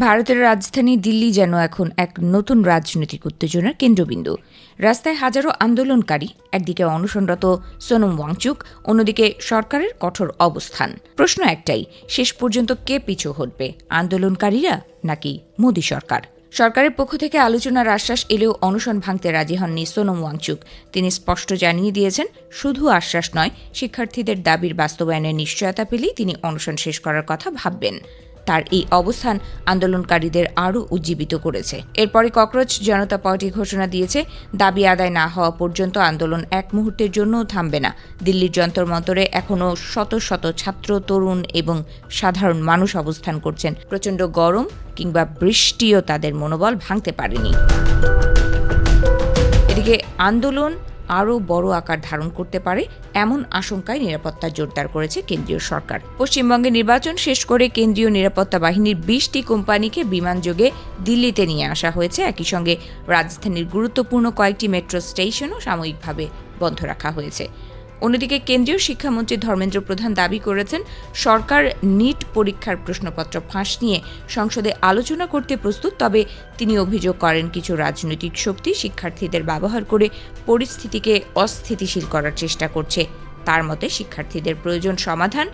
ভারতের রাজধানী দিল্লি যেন এখন এক নতুন রাজনৈতিক উত্তেজনার কেন্দ্রবিন্দু। রাস্তায় হাজারো আন্দোলনকারী, একদিকে অনশনরত সোনম ওয়াংচুক, অন্যদিকে সরকারের কঠোর অবস্থান। প্রশ্ন একটাই, শেষ পর্যন্ত কে পিছু হটবে, আন্দোলনকারীরা নাকি মোদি সরকার? সরকারের পক্ষ থেকে আলোচনার আশ্বাস এলেও অনশন ভাঙতে রাজি হননি সোনম ওয়াংচুক। তিনি স্পষ্ট জানিয়ে দিয়েছেন, শুধু আশ্বাস নয়, শিক্ষার্থীদের দাবির বাস্তবায়নের নিশ্চয়তা পেলেই তিনি অনশন শেষ করার কথা ভাববেন। তার এই অবস্থান আন্দোলনকারীদের আরও উজ্জীবিত করেছে। এরপরে ককরোচ জনতা পার্টি ঘোষণা দিয়েছে, দাবি আদায় না হওয়া পর্যন্ত আন্দোলন এক মুহূর্তের জন্যও থামবে না। দিল্লির যন্তর মন্তরে এখনও শত শত ছাত্র, তরুণ এবং সাধারণ মানুষ অবস্থান করছেন। প্রচণ্ড গরম কিংবা বৃষ্টিও তাদের মনোবল ভাঙতে পারেনি। এদিকে আন্দোলন আরও বড় আকার ধারণ করতে পারে এমন আশঙ্কায় নিরাপত্তা জোরদার করেছে কেন্দ্রীয় সরকার। পশ্চিমবঙ্গে নির্বাচন শেষ করে কেন্দ্রীয় নিরাপত্তা বাহিনীর 20টি কোম্পানিকে বিমানযোগে দিল্লিতে নিয়ে আসা হয়েছে। একই সঙ্গে রাজধানীর গুরুত্বপূর্ণ কয়েকটি মেট্রো স্টেশনও সাময়িকভাবে বন্ধ রাখা হয়েছে। অন্যদিকে কেন্দ্রীয় শিক্ষামন্ত্রী ধর্মেন্দ্র প্রধান দাবি করেছেন, সরকার নিট পরীক্ষার প্রশ্নপত্র ফাঁস নিয়ে সংসদে আলোচনা করতে প্রস্তুত। তবে তিনি অভিযোগ করেন, কিছু রাজনৈতিক শক্তি শিক্ষার্থীদের ব্যবহার করে পরিস্থিতিকে অস্থিতিশীল করার চেষ্টা করছে। তার মতে, শিক্ষার্থীদের প্রয়োজন সমাধান,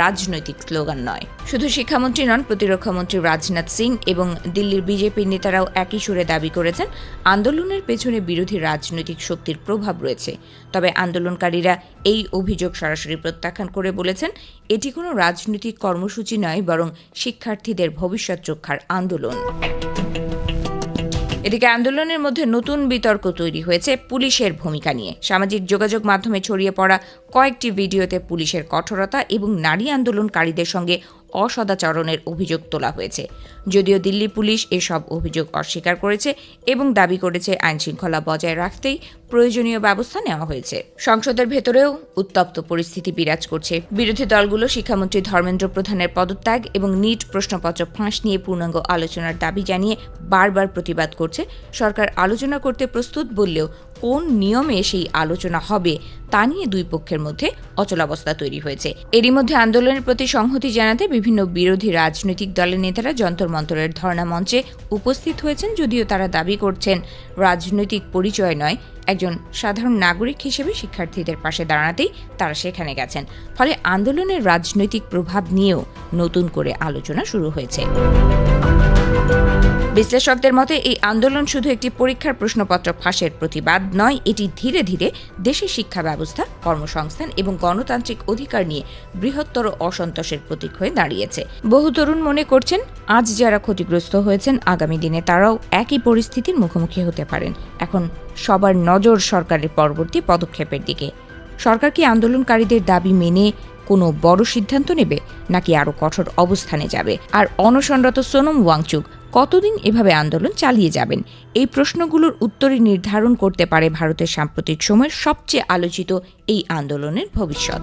রাজনৈতিক স্লোগান নয়। শুধু শিক্ষামন্ত্রী নন, প্রতিরক্ষামন্ত্রী রাজনাথ সিং এবং দিল্লির বিজেপির নেতারাও একই সুরে দাবি করেছেন, আন্দোলনের পেছনে বিরোধী রাজনৈতিক শক্তির প্রভাব রয়েছে। তবে আন্দোলনকারীরা এই অভিযোগ সরাসরি প্রত্যাখ্যান করে বলেছেন, এটি কোনো রাজনৈতিক কর্মসূচি নয়, বরং শিক্ষার্থীদের ভবিষ্যৎ রক্ষার আন্দোলন। এদিকে আন্দোলনের মধ্যে নতুন বিতর্ক তৈরি হয়েছে পুলিশের ভূমিকা নিয়ে। সামাজিক যোগাযোগ মাধ্যমে ছড়িয়ে পড়া কয়েকটি ভিডিওতে পুলিশের কঠোরতা এবং নারী আন্দোলনকারীদের সঙ্গে অসদাচরণের অভিযোগ তোলা হয়েছে। যদিও দিল্লি পুলিশ এসব অভিযোগ অস্বীকার করেছে এবং দাবি করেছে, আইনশৃঙ্খলা বজায় রাখতেই প্রয়োজনীয় ব্যবস্থা নেওয়া হয়েছে। সংসদের ভেতরেও উত্তপ্ত পরিস্থিতি বিরাজ করছে। বিরোধী দলগুলো শিক্ষামন্ত্রী ধর্মেন্দ্র প্রধানের পদত্যাগ এবং নিট প্রশ্নপত্র ফাঁস নিয়ে পূর্ণাঙ্গ আলোচনার দাবি জানিয়ে বারবার প্রতিবাদ করছে। সরকার আলোচনা করতে প্রস্তুত বললেও কোন নিয়মে সেই আলোচনা হবে তা নিয়ে দুই পক্ষের মধ্যে অচলাবস্থা তৈরি হয়েছে। এরই মধ্যে আন্দোলনের প্রতি সংহতি জানাতে বিভিন্ন বিরোধী রাজনৈতিক দলের নেতারা যন্তর মন্তরের ধর্ণা মঞ্চে উপস্থিত হয়েছেন। যদিও তারা দাবি করছেন, রাজনৈতিক পরিচয় নয়, একজন সাধারণ নাগরিক হিসেবে শিক্ষার্থীদের পাশে দাঁড়াতেই তারা সেখানে গেছেন। ফলে আন্দোলনের রাজনৈতিক প্রভাব নিয়েও নতুন করে আলোচনা শুরু হয়েছে। বিশ্লেষকদের মতে, এই আন্দোলন শুধু একটি পরীক্ষার প্রশ্নপত্র ফাঁসের প্রতিবাদ নয়, এটি ধীরে ধীরে দেশের শিক্ষা ব্যবস্থা, কর্মসংস্থান এবং গণতান্ত্রিক অধিকার নিয়ে বৃহত্তর অসন্তোষের প্রতীক হয়ে দাঁড়িয়েছে। বহু তরুণ মনে করছেন, আজ যারা ক্ষতিগ্রস্ত হয়েছেন, আগামী দিনে তারাও একই পরিস্থিতির মুখোমুখি হতে পারেন। এখন সবার নজর সরকারের পরবর্তী পদক্ষেপের দিকে। সরকার কি আন্দোলনকারীদের দাবি মেনে কোনো বড় সিদ্ধান্ত নেবে, নাকি আরও কঠোর অবস্থানে যাবে? আর অনশনরত সোনম ওয়াংচুক কতদিন এভাবে আন্দোলন চালিয়ে যাবেন? এই প্রশ্নগুলোর উত্তরই নির্ধারণ করতে পারে ভারতের সাম্প্রতিক সময়ের সবচেয়ে আলোচিত এই আন্দোলনের ভবিষ্যৎ।